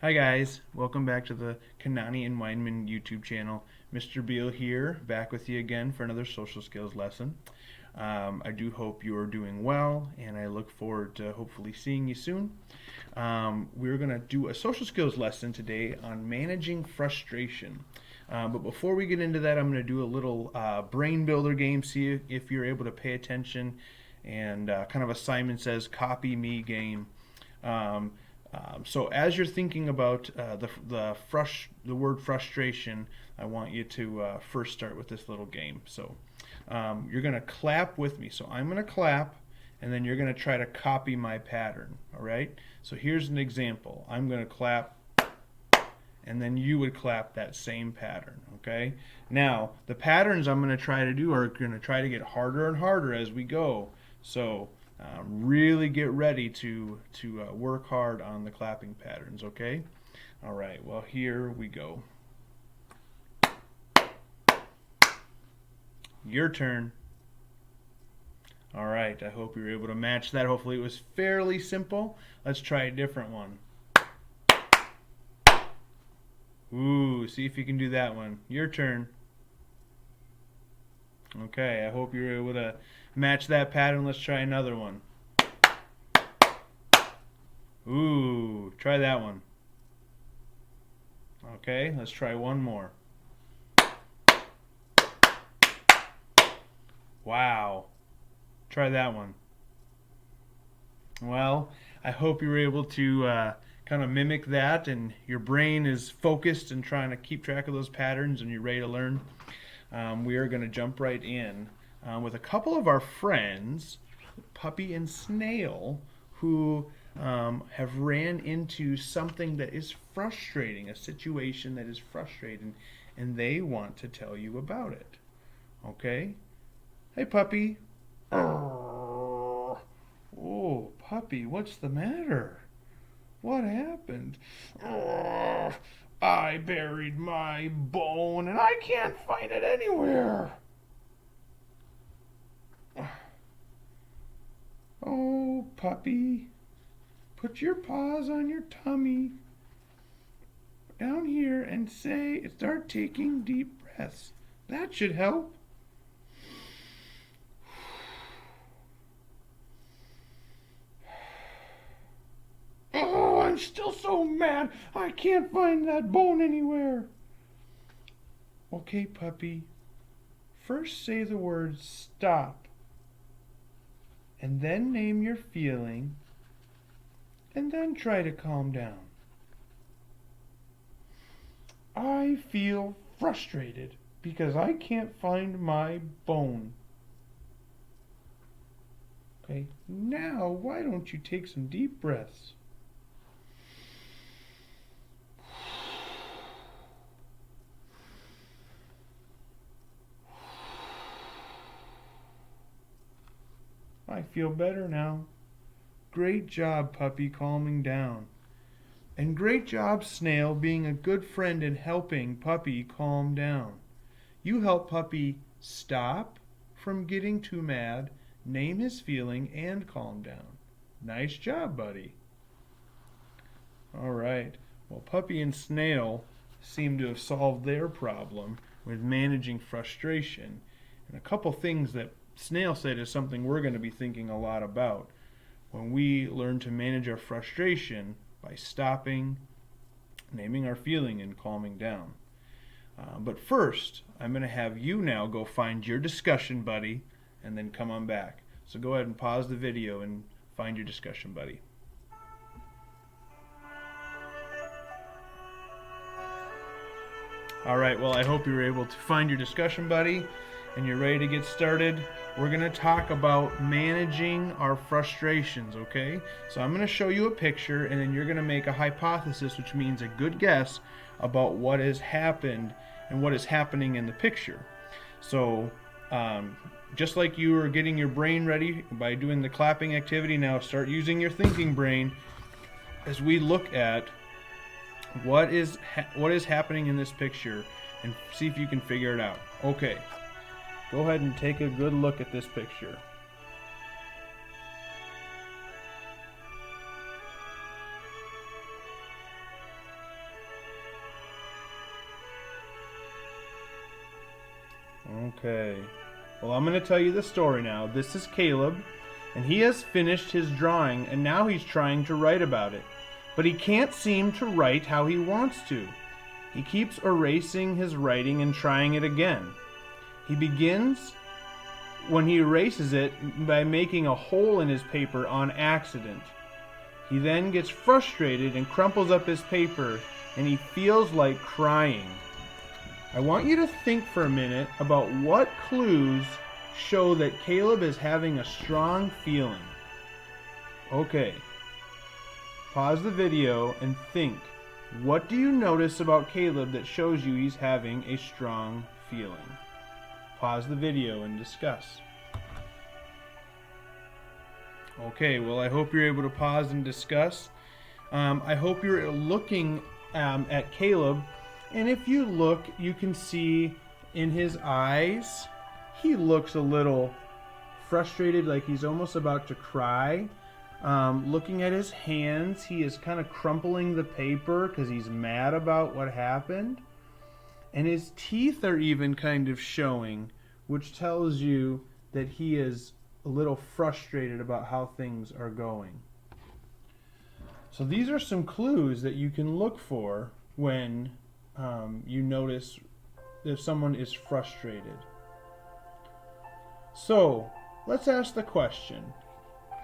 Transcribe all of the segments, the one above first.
Hi guys, welcome back to the Kanani and Weinman YouTube channel. Mr. Beal here, back with you again for another social skills lesson. I do hope you are doing well, and I look forward to hopefully seeing you soon. We're going to do a social skills lesson today on managing frustration. But before we get into that, I'm going to do a little brain builder game, see if you're able to pay attention, and kind of a Simon Says copy me game. So as you're thinking about the word frustration, I want you to first start with this little game. So you're going to clap with me. So I'm going to clap, and then you're going to try to copy my pattern. All right. So here's an example. I'm going to clap, and then you would clap that same pattern. Okay. Now the patterns I'm going to try to do are going to try to get harder and harder as we go. So really get ready to work hard on the clapping patterns, okay? All right, well, here we go. Your turn. All right, I hope you were able to match that. Hopefully it was fairly simple. Let's try a different one. Ooh, see if you can do that one. Your turn. Okay, I hope you're able to match that pattern. Let's try another one. Ooh, try that one. Okay, let's try one more. Wow. Try that one. Well, I hope you were able to kind of mimic that, and your brain is focused and trying to keep track of those patterns, and you're ready to learn. We are going to jump right in with a couple of our friends, Puppy and Snail, who have ran into something that is frustrating, a situation that is frustrating, and they want to tell you about it. Okay? Hey, Puppy. Oh, Puppy, what's the matter? What happened? I buried my bone and I can't find it anywhere. Oh, Puppy, put your paws on your tummy down here and start taking deep breaths. That should help. Oh, I'm still so mad. I can't find that bone anywhere. Okay, Puppy. First say the word stop, and then name your feeling, and then try to calm down. I feel frustrated because I can't find my bone. Okay, now why don't you take some deep breaths? I feel better now. Great job, Puppy, calming down. And great job, Snail, being a good friend and helping Puppy calm down. You help Puppy stop from getting too mad, name his feeling, and calm down. Nice job, buddy. All right. Well, Puppy and Snail seem to have solved their problem with managing frustration. And a couple things that Snail said is something we're going to be thinking a lot about when we learn to manage our frustration by stopping, naming our feeling, and calming down. But first, I'm going to have you now go find your discussion buddy and then come on back. So go ahead and pause the video and find your discussion buddy. All right, well, I hope you were able to find your discussion buddy and you're ready to get started. We're going to talk about managing our frustrations, okay? So I'm going to show you a picture, and then you're going to make a hypothesis, which means a good guess about what has happened and what is happening in the picture. So just like you were getting your brain ready by doing the clapping activity, now start using your thinking brain as we look at what is happening in this picture and see if you can figure it out. Okay. Go ahead and take a good look at this picture. Okay. Well, I'm going to tell you the story now. This is Caleb, and he has finished his drawing, and now he's trying to write about it. But he can't seem to write how he wants to. He keeps erasing his writing and trying it again. He begins, when he erases it, by making a hole in his paper on accident. He then gets frustrated and crumples up his paper, and he feels like crying. I want you to think for a minute about what clues show that Caleb is having a strong feeling. Okay. Pause the video and think. What do you notice about Caleb that shows you he's having a strong feeling? Pause the video and discuss. Okay, well, I hope you're able to pause and discuss. I hope you're looking at Caleb, and if you look, you can see in his eyes, he looks a little frustrated, like he's almost about to cry. Looking at his hands, he is kind of crumpling the paper because he's mad about what happened. And his teeth are even kind of showing, which tells you that he is a little frustrated about how things are going. So these are some clues that you can look for when you notice if someone is frustrated. So let's ask the question.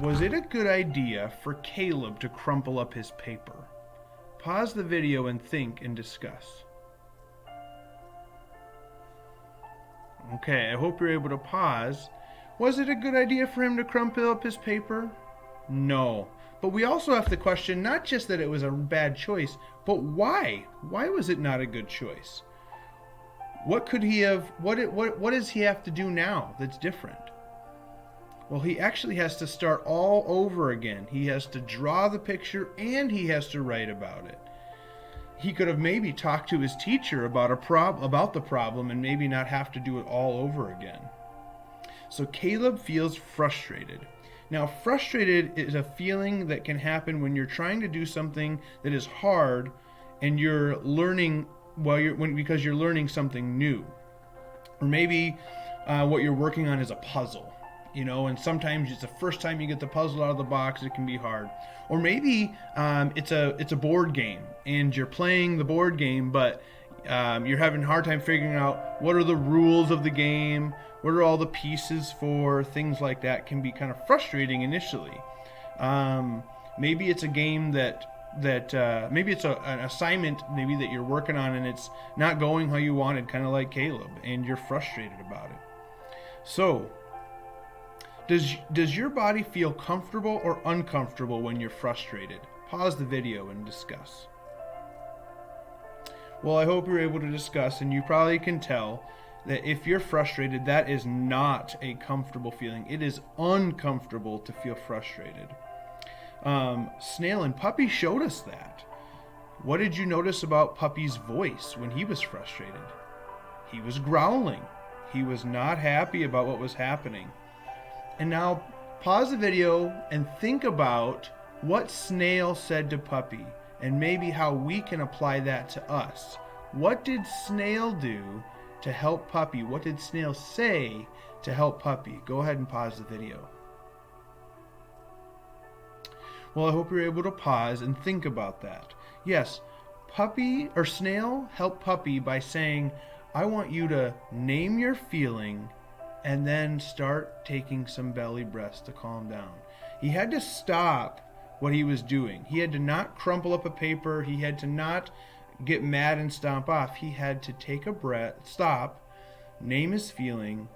Was it a good idea for Caleb to crumple up his paper? Pause the video and think and discuss. Okay, I hope you're able to pause. Was it a good idea for him to crumple up his paper? No. But we also have to question not just that it was a bad choice, but why? Why was it not a good choice? What could he have, what does he have to do now that's different? Well, he actually has to start all over again. He has to draw the picture and he has to write about it. He could have maybe talked to his teacher about the problem and maybe not have to do it all over again. So Caleb feels frustrated. Now, frustrated is a feeling that can happen when you're trying to do something that is hard and you're learning because you're learning something new. Or maybe what you're working on is a puzzle. And sometimes it's the first time you get the puzzle out of the box, it can be hard. Or maybe it's a board game and you're playing the board game, but you're having a hard time figuring out what are the rules of the game, what are all the pieces for, things like that can be kind of frustrating initially. Maybe it's a game that maybe it's an assignment maybe that you're working on and it's not going how you wanted, kind of like Caleb, and you're frustrated about it. So, does your body feel comfortable or uncomfortable when you're frustrated? Pause the video and discuss. Well, I hope you're able to discuss, and you probably can tell that if you're frustrated, that is not a comfortable feeling. It is uncomfortable to feel frustrated. Snail and Puppy showed us that. What did you notice about Puppy's voice when he was frustrated? He was growling. He was not happy about what was happening. And now pause the video and think about what Snail said to Puppy and maybe how we can apply that to us. What did Snail do to help Puppy? What did Snail say to help Puppy? Go ahead and pause the video. Well, I hope you're able to pause and think about that. Yes, Snail helped Puppy by saying, I want you to name your feeling and then start taking some belly breaths to calm down. He had to stop what he was doing. He had to not crumple up a paper. He had to not get mad and stomp off. He had to take a breath, stop, name his feeling,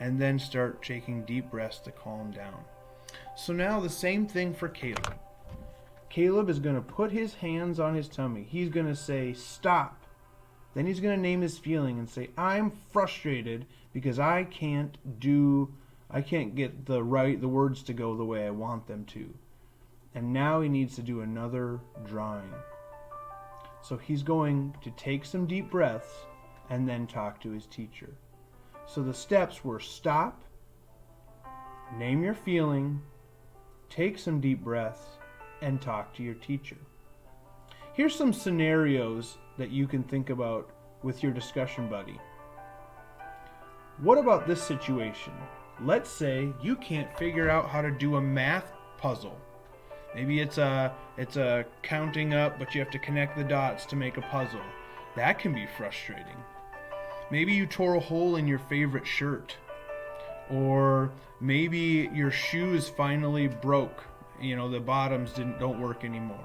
and then start taking deep breaths to calm down. So now the same thing for Caleb. Caleb is going to put his hands on his tummy. He's going to say, stop. Then he's going to name his feeling and say, I'm frustrated because I can't get the words to go the way I want them to. And now he needs to do another drawing. So he's going to take some deep breaths and then talk to his teacher. So the steps were stop, name your feeling, take some deep breaths, and talk to your teacher. Here's some scenarios that you can think about with your discussion buddy. What about this situation? Let's say you can't figure out how to do a math puzzle. Maybe it's a counting up, but you have to connect the dots to make a puzzle. That can be frustrating. Maybe you tore a hole in your favorite shirt. Or maybe your shoes finally broke. The bottoms don't work anymore.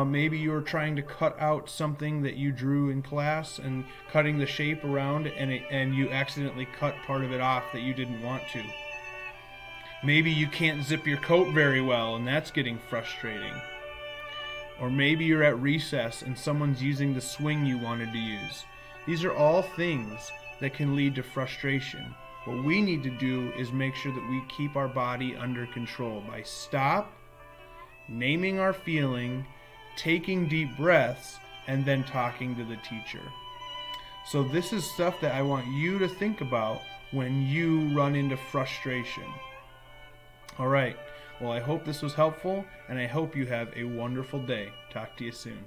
Maybe you're trying to cut out something that you drew in class and cutting the shape around, and you accidentally cut part of it off that you didn't want to. Maybe you can't zip your coat very well, and that's getting frustrating. Or maybe you're at recess and someone's using the swing you wanted to use. These are all things that can lead to frustration. What we need to do is make sure that we keep our body under control by stop, naming our feeling, taking deep breaths, and then talking to the teacher. So this is stuff that I want you to think about when you run into frustration. All right. Well, I hope this was helpful, and I hope you have a wonderful day. Talk to you soon.